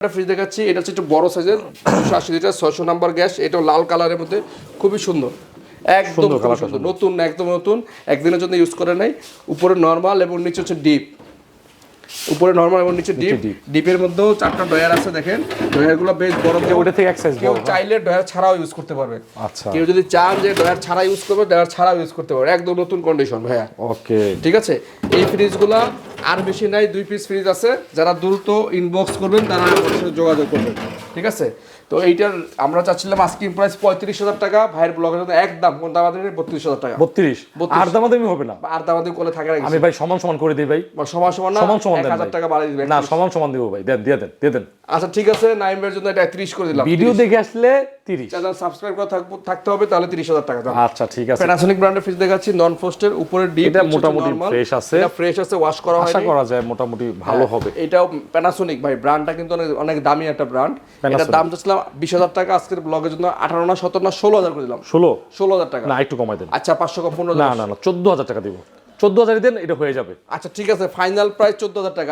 একটা ফ্রিজ দেখাচ্ছি, এটা হচ্ছে একটু বড় সাইজের 280 লিটার 600 নাম্বার গ্যাস। এটা লাল কালারের মধ্যে খুবই সুন্দর, একদম খুব সুন্দর, নতুন একদম নতুন, একদিনের জন্য ইউজ করে নাই। উপরে নরমাল এবং নিচে হচ্ছে ডিপ, উপরে নরমাল এবং নিচে ডিপ। ডিপের মধ্যেও 4টা ডয়ার আছে, দেখেন ডয়ারগুলো বেশ বড় বড়। ওটা থেকে এক সাইজ কেউ চাইলে ডয়ার ছাড়াও ইউজ করতে পারবে। আচ্ছা, কেউ যদি চান যে ডয়ার ছাড়া ইউজ করবে, ডয়ার ছাড়াও ইউজ করতে পারবে, একদম নতুন কন্ডিশন ভাইয়া। ওকে, ঠিক আছে। এই ফ্রিজগুলা আর বেশি নাই, 2 পিস ফ্রিজ আছে। যারা দ্রুত ইনবক্স করবেন তারা আমার সাথে যোগাযোগ করবেন, ঠিক আছে। তো এইটার আমরা চাচ্ছিলাম আস্কিং প্রাইস 35,000 টাকা, ভাইয়ের ব্লগের জন্য একদম কোন দাম আছে 32,000 টাকা। 32 আর দামাদামি হবে না, আর দামাদামি কোলে থাকে না। আমি ভাই সমান সমান করে দিই ভাই, সমান সমান না, সমান সমান 1000 টাকা বাড়াই দিবেন না, সমান সমান দিব ভাই, দেন দিয়ে দেন দিয়ে দেন। আচ্ছা ঠিক আছে, নাইমের জন্য এটা 30 করে দিলাম। ভিডিও দেখে আসলে 30, চ্যানেল সাবস্ক্রাইব করা থাকতে হবে, তাহলে 30,000 টাকা দাম। আচ্ছা ঠিক আছে। প্যানাসোনিক ব্র্যান্ডের ফ্রিজ দেখাচ্ছি, নন ফ্রস্টের, উপরে ডিপ, এটা মোটামুটি ফ্রেশ আছে, এটা ফ্রেশ আছে, ওয়াশ করা হয়নি, আশা করা যায় মোটামুটি ভালো হবে। এটাও প্যানাসোনিক ভাই, ব্র্যান্ডটা কিন্তু অনেক অনেক দামি একটা ব্র্যান্ড। এটার দাম চাচ্ছিলাম 20,000 টাকা, আজকের ব্লগের জন্য 18 না 17 না 16,000 করে দিলাম। 16,000 টাকা না, একটু কমাই দেন। আচ্ছা 500 কম 15,000। না না না, 14,000 টাকা দিব, 14,000 দেন, এটা হয়ে যাবে। আচ্ছা ঠিক আছে, ফাইনাল প্রাইস 14,000 টাকা।